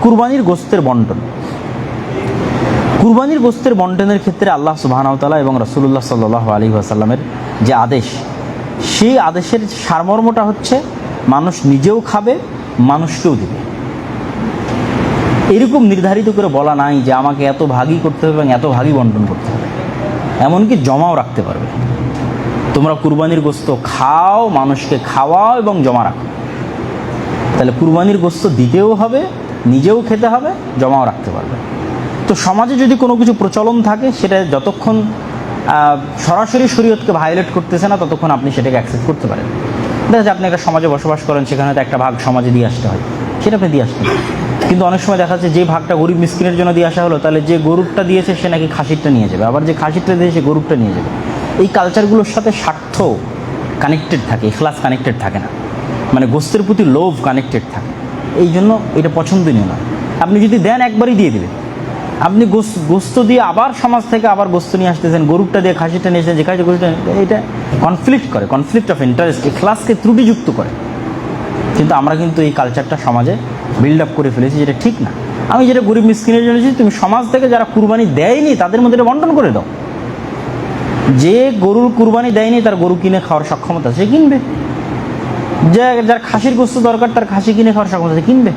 কুরবানির গোশতের বন্টন। কুরবানির গোশতের বন্টনের ক্ষেত্রে আল্লাহ সুবহানাহু ওয়া তাআলা এবং রাসূলুল্লাহ সাল্লাল্লাহু আলাইহি ওয়াসাল্লামের যে আদেশ, সেই আদেশের সারমর্মটা হচ্ছে মানুষ নিজেও খাবে, মানুষকেও দেবে। এরকম নির্ধারিত করে বলা নাই যে আমাকে এত ভাগই করতে হবে এবং এত ভাগই বন্টন করতে হবে। এমনকি জমাও রাখতে পারবে। তোমরা কুরবানির গোশত খাও, মানুষকে খাওয়াও এবং জমা রাখো। তাহলে কুরবানির গোশত দিতেও হবে, নিজেও খেতে হবে, জমাও রাখতে পারবে। তো সমাজে যদি কোনো কিছু প্রচলন থাকে, সেটা যতক্ষণ সরাসরি শরীয়তকে ভায়োলেট করতেছে না, ততক্ষণ আপনি সেটাকে অ্যাকসেপ্ট করতে পারেন। দেখা যায় আপনি একটা সমাজে বসবাস করেন, সেখানে তো একটা ভাগ সমাজে দিয়ে আসতে হয়, সেটা আপনি দিয়ে আসতে পারেন। কিন্তু অনেক সময় দেখা যাচ্ছে যে ভাগটা গরিব মিসকিনের জন্য দিয়ে আসা হলো, তাহলে যে গরুরটা দিয়েছে সে নাকি খাসিরটা নিয়ে যাবে, আবার যে খাসিরটা দিয়েছে সে গরুরটা নিয়ে যাবে। এই কালচারগুলোর সাথে স্বার্থ কানেক্টেড থাকে, ইখলাস কানেক্টেড থাকে না, মানে গোশতের প্রতি লোভ কানেক্টেড থাকে। এই জন্য এটা পছন্দনীয় নয়। আপনি যদি দেন একবারই দিয়ে দেবেন। আপনি গোশত দিয়ে আবার সমাজ থেকে আবার গোশত নিয়ে আসতেছেন, গরুরটা দিয়ে খাসিটা নিয়ে এসেছেন, যে খাসি গরুটা, এটা কনফ্লিক্ট করে, কনফ্লিক্ট অফ ইন্টারেস্ট, ইখলাসকে ত্রুটিযুক্ত করে। কিন্তু আমরা কিন্তু এই কালচারটা সমাজে বিল্ড আপ করে ফেলেছি, যেটা ঠিক না। আমি যেটা গরিব মিসকিনের জন্য, তুমি সমাজ থেকে যারা কুরবানি দেয়নি তাদের মধ্যে এটা বন্টন করে দাও। যে গরুর কুরবানি দেয়নি তার গরু কিনে খাওয়ার সক্ষমতা সে কিনবে, যার খাসির গোশত দরকার তার খাসি কিনে খাওয়ার সক্ষমতা সে কিনবে।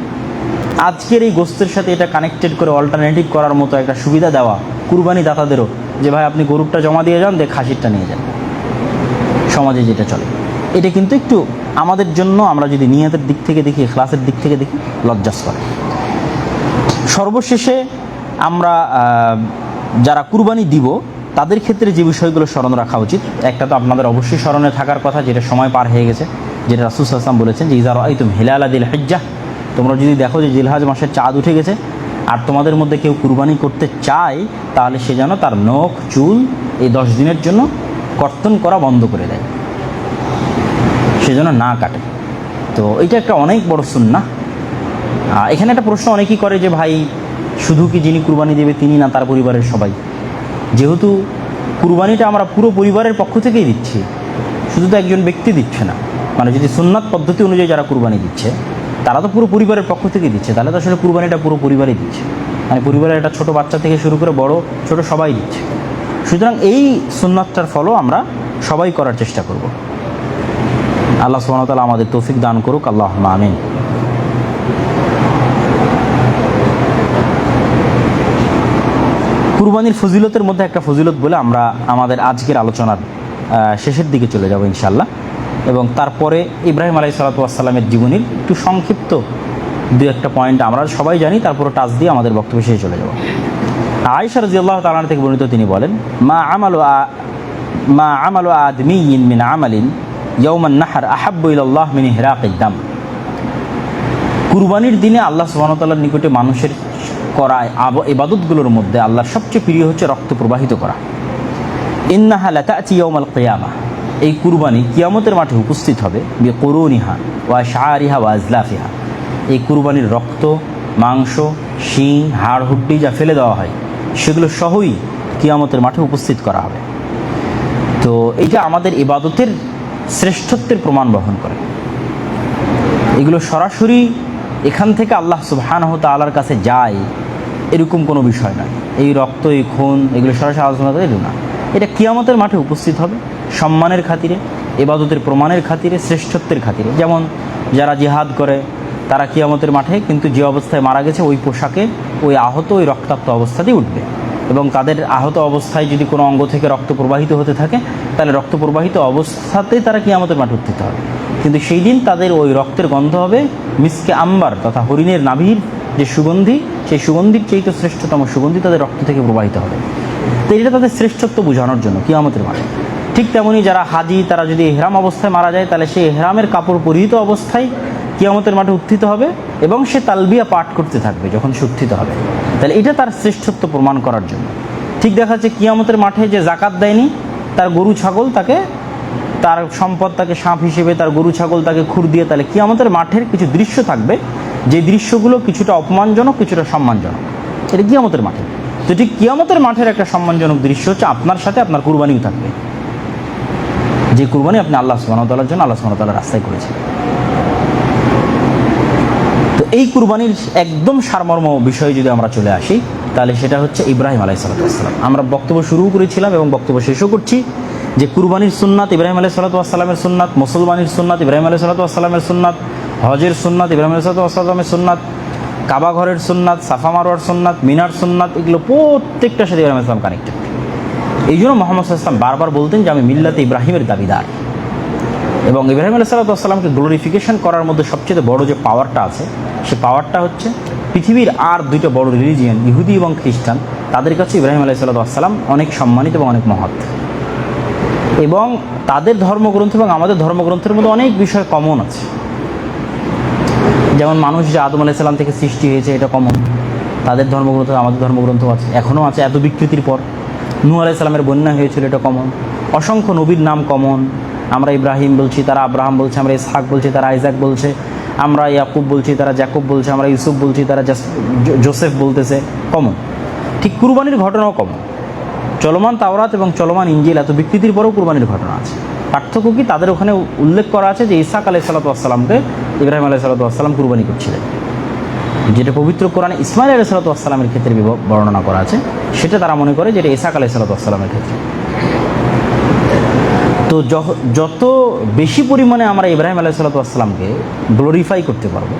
আজকের এই গোশতের সাথে এটা কানেক্টেড করে অল্টারনেটিভ করার মতো একটা সুবিধা দেওয়া কুরবানি দাতাদেরও, যে ভাই আপনি গরুরটা জমা দিয়ে যান, দিয়ে খাসিরটা নিয়ে যান। সমাজে যেটা চলে, এটা কিন্তু একটু আমাদের জন্য, আমরা যদি নিয়তের দিক থেকে দেখি, ইখলাসের দিক থেকে দেখি, লজ্জাস্কর। সর্বশেষে আমরা যারা কুরবানি দিব তাদের ক্ষেত্রে যে বিষয়গুলো স্মরণ রাখা উচিত, একটা তো আপনাদের অবশ্যই স্মরণে থাকার কথা, যেটা সময় পার হয়ে গেছে, যেটা রাসূল সাল্লাল্লাহু আলাইহি ওয়াসাল্লাম বলেছেন যে ইযা রাআইতুম হিলালা যিল হিজ্জাহ, তোমরা যদি দেখো যে জিলহজ মাসের চাঁদ উঠে গেছে আর তোমাদের মধ্যে কেউ কুরবানি করতে চায়, তাহলে সে যেন তার নখ চুল এই 10 দিনের জন্য কর্তন করা বন্ধ করে দেয়, সে যেন না কাটে। তো এটা একটা অনেক বড় সুন্নাহ। এখানে একটা প্রশ্ন অনেকেই করে যে ভাই শুধু কি যিনি কুরবানি দেবে তিনি না, তার পরিবারের সবাই? যেহেতু কুরবানিটা আমরা পুরো পরিবারের পক্ষ থেকেই দিচ্ছি, শুধু তো একজন ব্যক্তি দিচ্ছে না, মানে যদি সুন্নাত পদ্ধতি অনুযায়ী যারা কুরবানি দিচ্ছে তারা তো পুরো পরিবারের পক্ষ থেকে দিচ্ছে, তাহলে তো আসলে কুরবানিটা পুরো পরিবারই দিচ্ছে, মানে পরিবারের একটা ছোটো বাচ্চা থেকে শুরু করে বড় ছোট সবাই দিচ্ছে। সুতরাং এই সুন্নাতটার ফলো আমরা সবাই করার চেষ্টা করব। আল্লাহ সুবহানাহু ওয়া তাআলা আমাদের তৌফিক দান করুক, আল্লাহুম্মা আমিন। কুরবানির ফজিলতের মধ্যে একটা ফজিলত বলে আমরা আমাদের আজকের আলোচনার শেষের দিকে চলে যাব ইনশাআল্লাহ, এবং তারপরে ইব্রাহিম আলাইহিস সালাতু ওয়াস সালামের জীবনীর একটু সংক্ষিপ্ত দু একটা পয়েন্ট আমরা সবাই জানি, তারপরে টাচ দিয়ে আমাদের বক্তব্য শেষে চলে যাব। আয়েশা রাদিয়াল্লাহু তাআলা থেকে বর্ণিত, তিনি বলেন, মা আমালু আদমিয়িন মিন আমালিন ইয়াওমান নাহর আহাব্বু ইলাল্লাহ মিন ইহরাকিদ দাম। কুরবানির দিনে আল্লাহ সুবহানাহু ওয়া তাআলার নিকটে মানুষের করা ইবাদতগুলোর মধ্যে আল্লাহর সবচেয়ে প্রিয় হচ্ছে রক্ত প্রবাহিত করা। ইন্নাহা লাতা'তি ইয়াওমাল কিয়ামাহ, এই কুরবানি কিয়ামতের মাঠে উপস্থিত হবে, বিকুরুনিহা ওয়া শাআরিহা ওয়া আজলাফিহা, এই কুরবানির রক্ত, মাংস, শিং, হাড় হুড্ডি যা ফেলে দেওয়া হয় সেগুলো সহই কিয়ামতের মাঠে উপস্থিত করা হবে। তো এইটা আমাদের ইবাদতের শ্রেষ্ঠত্বের প্রমাণ বহন করে। এগুলো সরাসরি এখান থেকে আল্লাহ সুবহানাহু ওয়া তাআলার কাছে যায় এরকম কোনো বিষয় নয়। এই রক্ত, এই খুন, এগুলো সরাসরি আলোচনা করে এগুলো না, এটা কিয়ামতের মাঠে উপস্থিত হবে সম্মানের খাতিরে, ইবাদতের প্রমাণের খাতিরে, শ্রেষ্ঠত্বের খাতিরে। যেমন যারা জিহাদ করে তারা কিয়ামতের মাঠে কিন্তু যে অবস্থায় মারা গেছে ওই পোশাকে ওই আহত, ওই রক্তাক্ত অবস্থাতেই উঠবে, এবং তাদের আহত অবস্থায় যদি কোনো অঙ্গ থেকে রক্ত প্রবাহিত হতে থাকে তাহলে রক্ত প্রবাহিত অবস্থাতেই তারা কিয়ামতের মাঠে উত্থিত হবে। কিন্তু সেই দিন তাদের ওই রক্তের গন্ধ হবে মিসকে আম্বার তথা হরিণের নাভির যে সুগন্ধি, সেই সুগন্ধির চেয়ে তো শ্রেষ্ঠতম সুগন্ধি তাদের রক্ত থেকে প্রবাহিত হবে। তো এটা তাদের শ্রেষ্ঠত্ব বোঝানোর জন্য কিয়ামতের মাঠে। ঠিক তেমনই যারা হাজি, তারা যদি ইহরাম অবস্থায় মারা যায় তাহলে সেই ইহরামের কাপড় পরিহিত অবস্থায় কিয়ামতের মাঠে উত্থিত হবে এবং সে তালবিয়া পাঠ করতে থাকবে যখন সে উত্থিত হবে। তাহলে এটা তার শ্রেষ্ঠত্ব প্রমাণ করার জন্য। ঠিক দেখা যাচ্ছে কিয়ামতের মাঠে যে জাকাত দেয়নি তার গরু ছাগল তাকে, তার সম্পদ তাকে সাপ হিসেবে, তার গরু ছাগল তাকে খুর দিয়ে, তাহলে কিয়ামতের মাঠের কিছু দৃশ্য থাকবে যে দৃশ্যগুলো কিছুটা অপমানজনক, কিছুটা সম্মানজনক। এটা কিয়ামতের মাঠে। তো ঠিক কিয়ামতের মাঠের একটা সম্মানজনক দৃশ্য হচ্ছে আপনার সাথে আপনার কুরবানিও থাকবে, যে কুরবানি আপনি আল্লাহ সুবহানাহু ওয়া তাআলার জন্য, আল্লাহ সুবহানাহু ওয়া তাআলার রাস্তায় করেছেন। তো এই কুরবানির একদম সারমর্ম বিষয়ে যদি আমরা চলে আসি, তাহলে সেটা হচ্ছে ইব্রাহিম আলাইহিসসালাম। আমরা বক্তব্য শুরু করেছিলাম এবং বক্তব্য শেষও করছি যে কুরবানির সুন্নাত ইব্রাহিম আলাইহিসসালামের সুন্নাত, মুসলমানের সুন্নাত ইব্রাহিম আলাইহিসসালামের সুন্নাত, হজের সুন্নাত ইব্রাহিম আলাইহিসসালামের সুন্নাত, কাবা ঘরের সুন্নাত, সাফা মারওয়ার সুন্নাত, মিনার সুন্নাত, এগুলো প্রত্যেকটার সাথে ইব্রাহিম আলাইহিস সালাম কানেক্টেড। এই জন্য মুহাম্মদ সাল্লাল্লাহু আলাইহি ওয়াসাল্লাম বারবার বলতেন যে আমি মিল্লাতে ইব্রাহিমের দাবিদার। এবং ইব্রাহিম আলাইহিসসালামকে গ্লোরিফিকেশন করার মধ্যে সবচেয়ে বড় যে পাওয়ারটা আছে, সে পাওয়ারটা হচ্ছে পৃথিবীর আর দুইটা বড় রিলিজিয়ন, ইহুদি এবং খ্রিস্টান, তাদের কাছে ইব্রাহিম আলাইহিসসালাম অনেক সম্মানিত এবং অনেক মহৎ। এবং তাদের ধর্মগ্রন্থ এবং আমাদের ধর্মগ্রন্থের মধ্যে অনেক বিষয় কমন আছে। যেমন মানুষ যে আদম আলাইহিস সালাম থেকে সৃষ্টি হয়েছে, এটা কমন। তাদের ধর্মগ্রন্থ আমাদের ধর্মগ্রন্থ আছে, এখনও আছে এত বিকৃতির পর। নূহ আলাইহিস সালামের বন্যা হয়েছিল, এটা কমন। অসংখ্য নবীর নাম কমন। আমরা ইব্রাহিম বলছি, তারা আব্রাহাম বলছে, আমরা ইসহাক বলছি, তারা আইজাক বলছে, আমরা ইয়াকুব বলছি, তারা জাকুব বলছে, আমরা ইউসুফ বলছি, তারা জোসেফ বলতেছে, কমন। ঠিক কুরবানির ঘটনাও কমন। চলমান তাওরাত এবং চলমান ইনজিল এত বিকৃতির পরেও কুরবানির ঘটনা আছে। পার্থক্য কি? তাদের ওখানে উল্লেখ করা আছে যে ইসহাক আলাইহিসসালামকে ইব্রাহিম আলাইহিসসালাম কুরবানি করছিলেন, যেটা পবিত্র কোরআনে ইসমাইল আলাইহিসসালামের ক্ষেত্রে বর্ণনা করা আছে, সেটা তারা মনে করে যেটা ইসহাক আলাইহিসসালামের ক্ষেত্রে। তো যত বেশি পরিমাণে আমরা ইব্রাহিম আলাইহিসসালামকে গ্লোরিফাই করতে পারবো,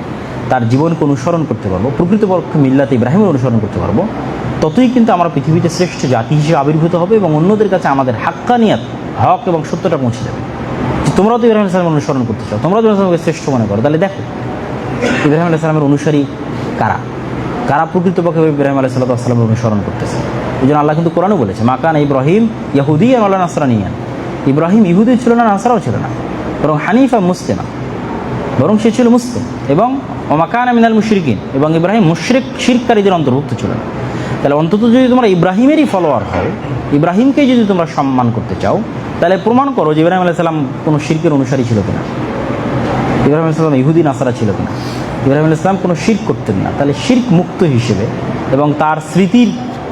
তার জীবনকে অনুসরণ করতে পারবো, প্রকৃতপক্ষে মিল্লাতে ইব্রাহিমের অনুসরণ করতে পারবো, ততই কিন্তু আমরা পৃথিবীতে শ্রেষ্ঠ জাতি হিসেবে আবির্ভূত হবে এবং অন্যদের কাছে আমাদের হাক্কানিয়াত, হক এবং সত্যটা পৌঁছে যাবে। যে তোমরাও তো ইব্রাহিম আলাইহিস সালামের অনুসরণ করতে চাও, তোমরাও তো ইব্রাহিম আলাইহিস সালামকে শ্রেষ্ঠ মনে করো, তাহলে দেখো ইব্রাহিম আলাইহিস সালামের অনুসারী কারা, কারা প্রকৃতপক্ষে ইব্রাহিম আলাইহিস সালামের অনুসরণ করতেছে। এই জন্য আল্লাহ কিন্তু কোরআনও বলেছে, মাকান ইব্রাহিম ইয়াহুদিয়ান ওয়ালা নাসরানিয়ান। ইব্রাহিম ইহুদি ছিল না, নাসারাও ছিল না, বরং হানিফা মুসলিমা, বরং সে ছিল মুসলিম। এবং ওমাকানা মিনাল মুশরিকিন, এবং ইব্রাহিম মুশরিক শিরককারীদের অন্তর্ভুক্ত ছিল না। তাহলে অন্তত যদি তোমরা ইব্রাহিমেরই ফলোয়ার হও, ইব্রাহিমকেই যদি তোমরা সম্মান করতে চাও, তাহলে প্রমাণ করো যে ইব্রাহিম আলাইহিস সালাম কোনো শিরকের অনুসারী ছিল কিনা, ইব্রাহিম আলাইহিস সালাম ইহুদি নাসারা ছিল কিনা, ইব্রাহিম আলাইহিস সালাম কোনো শিরক করতেন না। তাহলে শিরক মুক্ত হিসেবে এবং তার স্মৃতির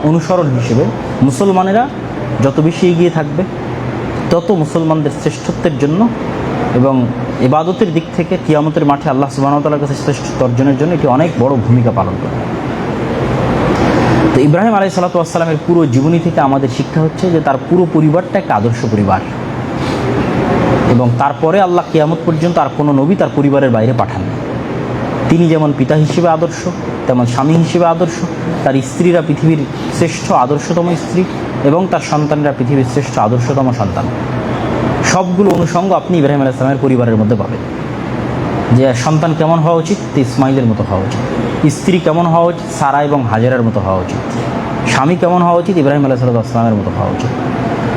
অনুসরণ হিসেবে মুসলমানেরা যত বেশি এগিয়ে থাকবে, তত মুসলমানদের শ্রেষ্ঠত্বের জন্য এবং ইবাদতের দিক থেকে কিয়ামতের মাঠে আল্লাহ সুবহানাহু ওয়া তাআলার কাছে শ্রেষ্ঠত্ব অর্জনের জন্য এটি অনেক বড় ভূমিকা পালন করে। তো ইব্রাহিম আলাইহিসসালামের পুরো জীবনী থেকে আমাদের শিক্ষা হচ্ছে যে তার পুরো পরিবারটা একটা আদর্শ পরিবার, এবং তারপরে আল্লাহ কিয়ামত পর্যন্ত আর কোনো নবী তার পরিবারের বাইরে পাঠান। তিনি যেমন পিতা হিসেবে আদর্শ, তেমন স্বামী হিসেবে আদর্শ, তার স্ত্রীরা পৃথিবীর শ্রেষ্ঠ আদর্শতম স্ত্রী, এবং তার সন্তানরা পৃথিবীর শ্রেষ্ঠ আদর্শতম সন্তান। সবগুলো অনুষঙ্গ আপনি ইব্রাহিম আলাইহিস সালামের পরিবারের মধ্যে পাবেন। যে সন্তান কেমন হওয়া উচিত? ইসমাইলের মতো হওয়া উচিত। স্ত্রী কেমন হওয়া উচিত? সারা এবং হাজেরার মতো হওয়া উচিত। স্বামী কেমন হওয়া উচিত? ইব্রাহিম আলাইহিস সালামের মতো হওয়া উচিত।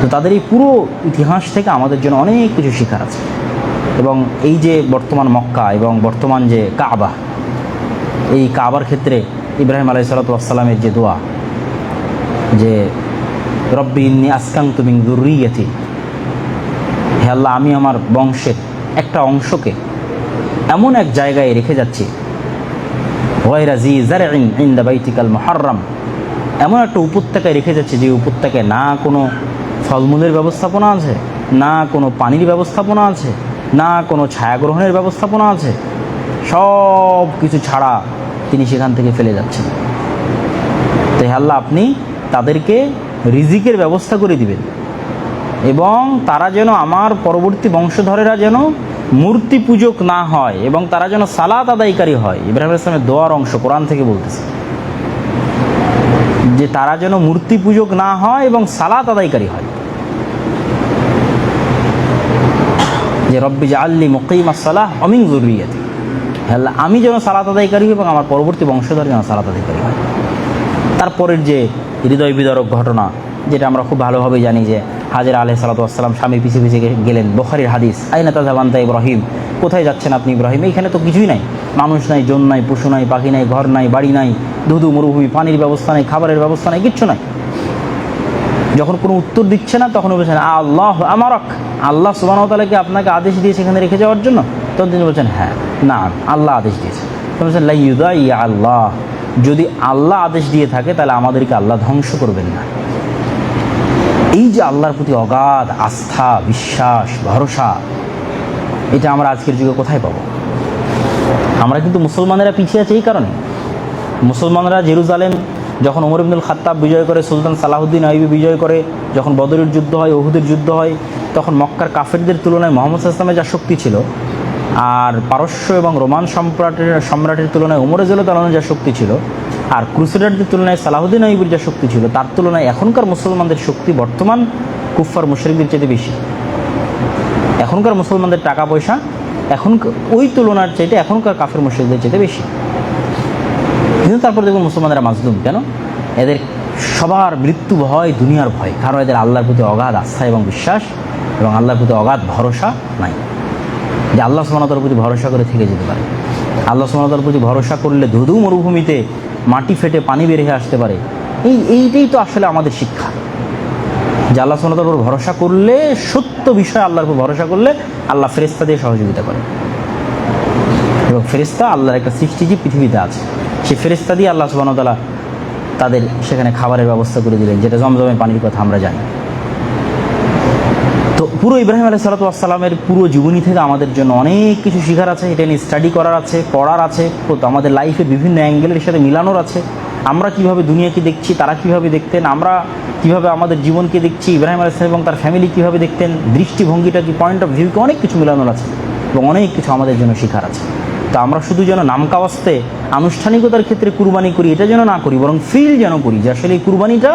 তো তাদের এই পুরো ইতিহাস থেকে আমাদের জন্য অনেক কিছু শেখার আছে। এবং এই যে বর্তমান মক্কা এবং বর্তমান যে কাবা, এই কাবার ক্ষেত্রে ইব্রাহিম আলাইহিস সালামের যে দোয়া, যে রব্বি ইন্নী আসকানতু মিন যুররিয়্যাতি, হে আল্লাহ আমি আমার বংশের একটা অংশকে এমন এক জায়গায় রেখে যাচ্ছি, গায়রা জি যারইন ইনদা বাইতিকাল মুহাররম, এমন একটা উপত্যকায় রেখে যাচ্ছি যে উপত্যকায় না কোনো ফলমূলের ব্যবস্থাপনা আছে, না কোনো পানির ব্যবস্থাপনা আছে, না কোনো ছায়াগ্রহণের ব্যবস্থাপনা আছে, সব কিছু ছাড়া তিনি সেখান থেকে ফেলে যাচ্ছেন। তাই আল্লাহ আপনি তাদেরকে রিজিকের ব্যবস্থা করে দিবেন, এবং তারা যেন আমার পরবর্তী বংশধরেরা যেন মূর্তি পূজক না হয়, এবং তারা যেন সালাত আদায়কারী হয়। ইব্রাহিম আলাইহিস সালামের দোয়ার অংশ কোরআন থেকে বলতেছে যে তারা যেন মূর্তি পূজক না হয় এবং সালাত আদায়কারী হয়। যে রব্বি জাআলনি মুকিমাস সালাহ ওয়া মিন যুররিয়্যাতি, আল্লাহ আমি যেন সালাত আদায়কারী হই এবং আমার পরবর্তী বংশধর যেন সালাত আদায়কারী হয়। তারপরের যে হৃদয় বিদারক ঘটনা, যেটা আমরা খুব ভালোভাবে জানি, যে হাজেরা আলাইহিস সালাম স্বামীর পিছে পিছে গেলেন, বুখারীর হাদিস, আইনা তাযহাবু আনতা ইব্রাহিম, কোথায় যাচ্ছেন আপনি ইব্রাহিম? এইখানে তো কিছুই নাই, মানুষ নাই, জন নাই, পশু নাই, পাখি নাই, ঘর নাই, বাড়ি নাই, ধুধু মরুভূমি, পানির ব্যবস্থা নেই, খাবারের ব্যবস্থা নেই, কিচ্ছু নাই। যখন কোনো উত্তর দিচ্ছে না, তখন বলছেন আল্লাহ আমারক, আল্লাহ সুবহানাহু ওয়া তাআলা কি আপনাকে আদেশ দিয়েছে এখানে রেখে যাওয়ার জন্য? তখন তিনি বলছেন হ্যাঁ, না, আল্লাহ আদেশ দিয়েছে। তখন বলছেন লা ইউদাইয়া আল্লাহ, যদি আল্লাহ আদেশ দিয়ে থাকে তাহলে আমাদেরকে আল্লাহ ধ্বংস করবেন না। এই যে আল্লাহর প্রতি অগাধ আস্থা, বিশ্বাস, ভরসা, এটা আমরা আজকের যুগে কোথায় পাবো? আমরা কিন্তু মুসলমানেরা পিছিয়ে আছে এই কারণে। মুসলমানরা জেরুজালেম যখন ওমর ইবনুল খাত্তাব বিজয় করে, সুলতান সালাহুদ্দিন আইয়ুবী বিজয় করে, যখন বদরের যুদ্ধ হয়, উহুদের যুদ্ধ হয়, তখন মক্কার কাফেরদের তুলনায় মুহাম্মদ সাল্লাল্লাহু আলাইহি ওয়াসাল্লামের যা শক্তি ছিল, আর পারস্য এবং রোমান সম্রাটের তুলনায় ওমর রাদিয়াল্লাহু তাআলার যা শক্তি ছিল, আর ক্রুসেডারদের তুলনায় সালাহুদ্দিন আইয়ুবীর যা শক্তি ছিল, তার তুলনায় এখনকার মুসলমানদের শক্তি বর্তমান কুফফার মুশরিকদের চেয়ে বেশি। এখনকার মুসলমানদের টাকা পয়সা এখন ওই তুলনার চাইতে এখনকার কাফের মুশরিকদের চেয়ে বেশি। কিন্তু তারপর দেখুন মুসলমানেরা মাজলুম কেন? এদের সবার মৃত্যু ভয়, দুনিয়ার ভয়, কারণ এদের আল্লাহর প্রতি অগাধ আস্থা এবং বিশ্বাস এবং আল্লাহর প্রতি অগাধ ভরসা নাই, যে আল্লাহ সুবহানাহু ওয়া তাআলার প্রতি ভরসা করে থেকে যেতে পারে। আল্লাহ সুবহানাহু ওয়া তাআলার প্রতি ভরসা করলে ধুধু মরুভূমিতে মাটি ফেটে পানি বের হয়ে আসতে পারে। এইটাই তো আসলে আমাদের শিক্ষা, যে আল্লাহ সুবহানাহু ওয়া তাআলার উপর ভরসা করলে, সত্য বিষয় আল্লাহর উপর ভরসা করলে আল্লাহ ফেরেশতা দিয়ে সহযোগিতা করে। এবং ফেরেশতা আল্লাহর একটা সৃষ্টি যে পৃথিবীতে আছে, সেই ফেরেশতা দিয়ে আল্লাহ সুবহানাহু ওয়া তাআলা তাদের সেখানে খাবারের ব্যবস্থা করে দিলেন, যেটা জমজমের পানির কথা আমরা জানি। তো পুরো ইব্রাহিম আলাইহিস সালাতু ওয়াস সালামের পুরো জীবনী থেকে আমাদের জন্য অনেক কিছু শেখার আছে, এটা নিয়ে স্টাডি করার আছে, পড়ার আছে, আমাদের লাইফে বিভিন্ন অ্যাঙ্গেলের সাথে মিলানোর আছে। আমরা কিভাবে দুনিয়াকে দেখছি, তারা কিভাবে দেখতেন, আমরা কিভাবে আমাদের জীবনকে দেখছি, ইব্রাহিম আলাইহিস সালাম এবং তার ফ্যামিলি কিভাবে দেখতেন, দৃষ্টিভঙ্গিটা কি, পয়েন্ট অফ ভিউকে অনেক কিছু মিলানোর আছে এবং অনেক কিছু আমাদের জন্য শেখার আছে। তো আমরা শুধু যেন নামকাওয়াস্তে আনুষ্ঠানিকতার ক্ষেত্রে কুরবানি করি, এটা যেন না করি, বরং ফিল যেন করি যে আসলে এই কুরবানিটা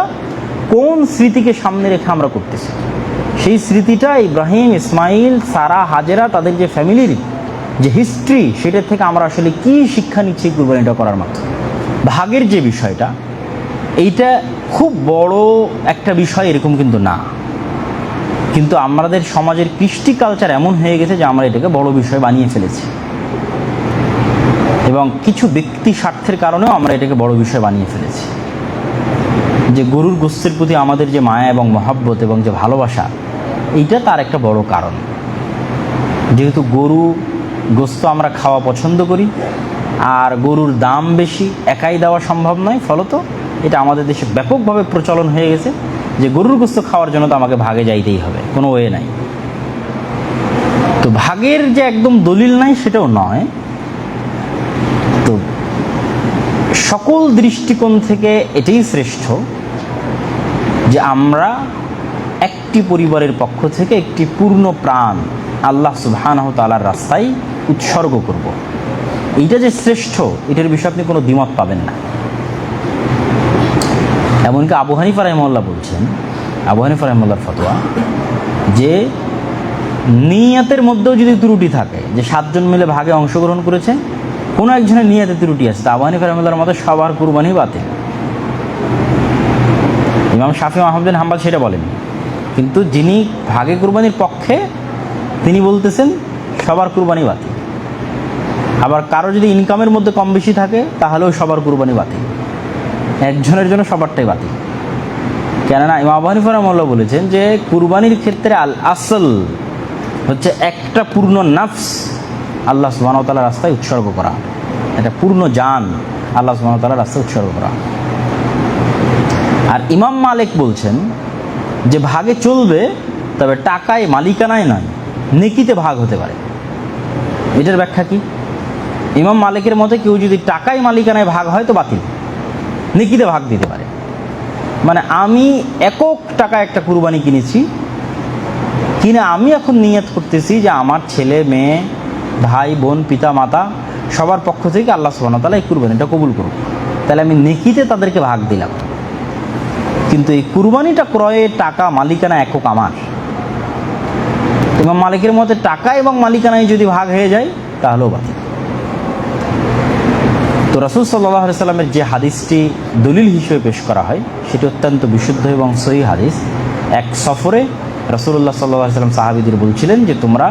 কোন স্মৃতিকে সামনে রেখে আমরা করতেছি। সেই স্মৃতিটা ইব্রাহিম, ইসমাইল, সারা, হাজেরা, তাদের যে ফ্যামিলির যে হিস্ট্রি, সেটার থেকে আমরা আসলে কি শিক্ষা নিচ্ছি কুরবানিটা করার মাধ্যমে। ভাগের যে বিষয়টা, এইটা খুব বড় একটা বিষয় এরকম কিন্তু না, কিন্তু আমাদের সমাজের কৃষ্টি কালচার এমন হয়ে গেছে যে আমরা এটাকে বড় বিষয় বানিয়ে ফেলেছি, এবং কিছু ব্যক্তি স্বার্থের কারণেও আমরা এটাকে বড় বিষয় বানিয়ে ফেলেছি। যে গরুর গোশতের প্রতি আমাদের যে মায়া এবং মহব্বত এবং যে ভালোবাসা, এইটা তার একটা বড় কারণ। যেহেতু গরু গোশত আমরা খাওয়া পছন্দ করি, আর গরুর দাম বেশি, একাই দেওয়া সম্ভব নয়, ফলত এটা আমাদের দেশে ব্যাপকভাবে প্রচলন হয়ে গেছে যে গরুর গোশত খাওয়ার জন্য তো আমাকে ভাগে যাইতেই হবে, কোনো ওয়ে নাই। তো ভাগের যে একদম দলিল নাই সেটাও নয়। তো সকল দৃষ্টিকোণ থেকে এটাই শ্রেষ্ঠ যে আমরা একটি পরিবারের পক্ষ থেকে একটি পূর্ণ প্রাণ আল্লাহ সুবহানাহু ওয়া তাআলার রাস্তায় উৎসর্গ করব। এইটা যে শ্রেষ্ঠ, এটার বিষয়ে আপনি কোনো দ্বিমত পাবেন না। এমনকি আবু হানিফা রাহিমাহুল্লাহ বলছেন, আবু হানিফা রাহিমাহুল্লাহর ফতোয়া, যে নিয়তের মধ্যেও যদি ত্রুটি থাকে, যে 7 জন মিলে ভাগে অংশগ্রহণ করেছে, কোনো একজনের নিয়তে ত্রুটি আছে, তা আবু হানিফা রাহিমাহুল্লাহর মতে সবার কুরবানি বাতিল। ইমাম শাফি আহমদ বিন হাম্বল সেটা বলেন, কিন্তু যিনি ভাগে কুরবানির পক্ষে তিনি বলতেছেন সবার কুরবানি বাতিল। আবার কারো যদি ইনকামের মধ্যে কম বেশি থাকে তাহলেও সবার কুরবানি বাতিল, একজনের জন্য সবারটাই বাতিল। কেননা ইমাম আবু হানিফা রাহিমাহুল্লাহ বলেছেন যে কুরবানির ক্ষেত্রে আল আসল হচ্ছে একটা পূর্ণ নাফস আল্লাহ সুবহানাহু ওয়া তাআলার রাস্তায় উৎসর্গ করা, একটা পূর্ণ জান আল্লাহ সুবহানাহু ওয়া তাআলার রাস্তায় উৎসর্গ করা। আর ইমাম মালিক বলছেন যে ভাগে চলবে, তবে টাকায় মালিকানায় নয়, নেকিতে ভাগ হতে পারে। এটার ব্যাখ্যা কি? ইমাম মালিকের মতে কেউ যদি টাকায় মালিকানায় ভাগ হয় তো বাতিল, নেকিতে ভাগ দিতে পারে। মানে আমি একক টাকা একটা কুরবানি কিনেছি, কিনে আমি এখন নিয়ত করতেছি যে আমার ছেলে, মেয়ে, ভাই, বোন, পিতা, মাতা সবার পক্ষ থেকে আল্লাহ সুবহানাহু ওয়া তাআলা এই কুরবানিটা কবুল করুক, তাহলে আমি নেকিতে তাদেরকে ভাগ দিলাম। কিন্তু এই কুরবানিটা ক্রয়ের টাকা মালিকানা একক আমার। ইমাম মালিকের মতে টাকা এবং মালিকানায় যদি ভাগ হয়ে যায় তাহলেও বাতিল। তো রাসূল সাল্লাল্লাহু আলাইহি সাল্লামের যে হাদিসটি দলিল হিসেবে পেশ করা হয় সেটি অত্যন্ত বিশুদ্ধ এবং সহিহ হাদিস। এক সফরে রাসূলুল্লাহ সাল্লাল্লাহু আলাইহি সাল্লাম সাহাবীদের বলছিলেন যে তোমরা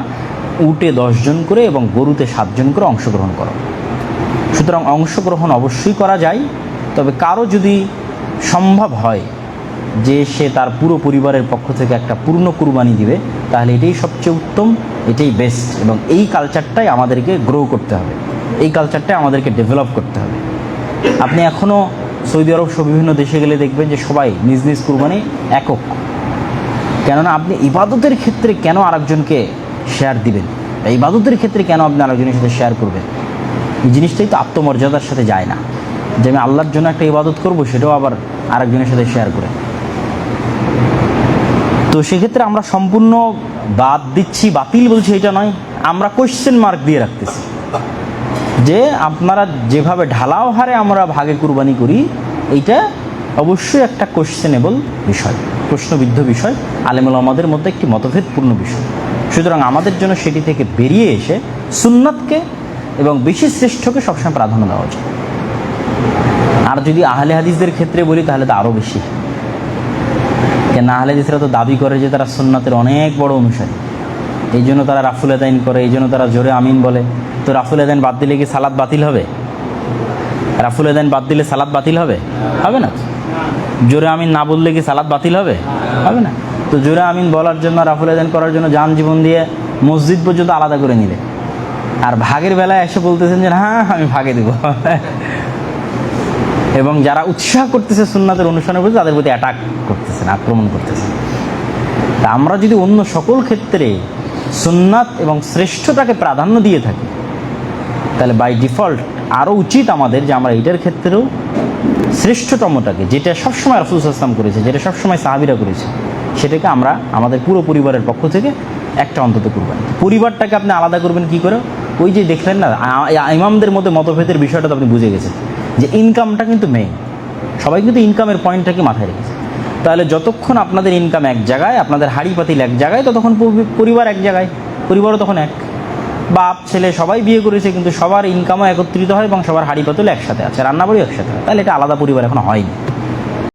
উটে 10 জন করে এবং গরুতে 7 জন করে অংশগ্রহণ করো। সুতরাং অংশগ্রহণ অবশ্যই করা যায়, তবে কারো যদি সম্ভব হয় যে সে তার পুরো পরিবারের পক্ষ থেকে একটা পূর্ণ কুরবানি দিবে, তাহলে এটাই সবচেয়ে উত্তম, এটাই বেস্ট। এবং এই কালচারটাই আমাদেরকে গ্রো করতে হবে, এই কালচারটাই আমাদেরকে ডেভেলপ করতে হবে। আপনি এখনও সৌদি আরব সহ বিভিন্ন দেশে গেলে দেখবেন যে সবাই নিজ নিজ কুরবানি একক। কেননা আপনি ইবাদতের ক্ষেত্রে কেন আরেকজনকে শেয়ার দিবেন, ইবাদতের ক্ষেত্রে কেন আপনি আরেকজনের সাথে শেয়ার করবেন? এই জিনিসটাই তো আত্মমর্যাদার সাথে যায় না, যে আমি আল্লাহর জন্য একটা ইবাদত করব সেটাও আবার আরেকজনের সাথে শেয়ার করে। তো সেক্ষেত্রে আমরা সম্পূর্ণ বাদ দিচ্ছি, বাতিল বলছি এটা নয়, আমরা কোয়েশ্চেন মার্ক দিয়ে রাখতেছি যে আপনারা যেভাবে ঢালাও হারে আমরা ভাগে কুরবানি করি, এইটা অবশ্যই একটা কোয়েশ্চেনেবল বিষয়, প্রশ্নবিদ্ধ বিষয়, আলেম ওলামাদের মধ্যে একটি মতভেদপূর্ণ বিষয়। সুতরাং আমাদের জন্য সেটি থেকে বেরিয়ে এসে সুন্নাতকে এবং বেশি শ্রেষ্ঠকে সবসময় প্রাধান্য দেওয়া উচিত। আর যদি আহলে হাদিসদের ক্ষেত্রে বলি তাহলে তো আরও বেশি, কেন আহলে হাদিসরা তো দাবি করে যে তারা সুন্নাতের অনেক বড় অনুসারী, এই জন্য তারা রাফুল আদাইন করে, এই জন্য তারা জোরে আমিন বলে। তো রাফুল আদাইন বাদ দিলে কি সালাত বাতিল হবে? রাফুল আদাইন বাদ দিলে সালাত বাতিল হবে? হবে না। জোরে আমিন না বললে কি সালাত বাতিল হবে? হবে না। তো জোরে আমিন বলার জন্য, রাফুল আদাইন করার জন্য যান জীবন দিয়ে মসজিদ পর্যন্ত আলাদা করে নিলে, আর ভাগের বেলায় এসে বলতেছেন যে হ্যাঁ আমি ভাগে দেব। এবং যারা উৎসাহ করতেছে সুন্নাতের অনুসরণের প্রতি, তাদের প্রতি অ্যাটাক করতেছেন, আক্রমণ করতেছেন। তা আমরা যদি অন্য সকল ক্ষেত্রে সুন্নাত এবং শ্রেষ্ঠতাকে প্রাধান্য দিয়ে থাকি, তাহলে বাই ডিফল্ট আরও উচিত আমাদের যে আমরা এটার ক্ষেত্রেও শ্রেষ্ঠতমটাকে, যেটা সবসময় রাসূল সাল্লাল্লাহু আলাইহি ওয়াসাল্লাম করেছে, যেটা সবসময় সাহাবীরা করেছে, সেটাকে আমরা আমাদের পুরো পরিবারের পক্ষ থেকে একটা অন্তত করবেন। পরিবারটাকে আপনি আলাদা করবেন কি করে? ওই যে দেখলেন না, ইমামদের মধ্যে মতভেদের বিষয়টা তো আপনি বুঝে গেছেন যে ইনকামটা কিন্তু মেইন, সবাই কিন্তু ইনকামের পয়েন্টটাকে মাথায় রেখেছে। তাহলে যতক্ষণ আপনাদের ইনকাম এক জায়গায়, আপনাদের হাড়ি পাতিল এক জায়গায়, ততক্ষণ পরিবার এক জায়গায়, পরিবারও তখন এক। বাপ ছেলে সবাই বিয়ে করেছে, কিন্তু সবার ইনকামও একত্রিত হয় এবং সবার হাড়ি পাতিল একসাথে আছে, রান্নাবাড়িও একসাথে হয়, তাহলে এটা আলাদা পরিবার এখন হয়নি।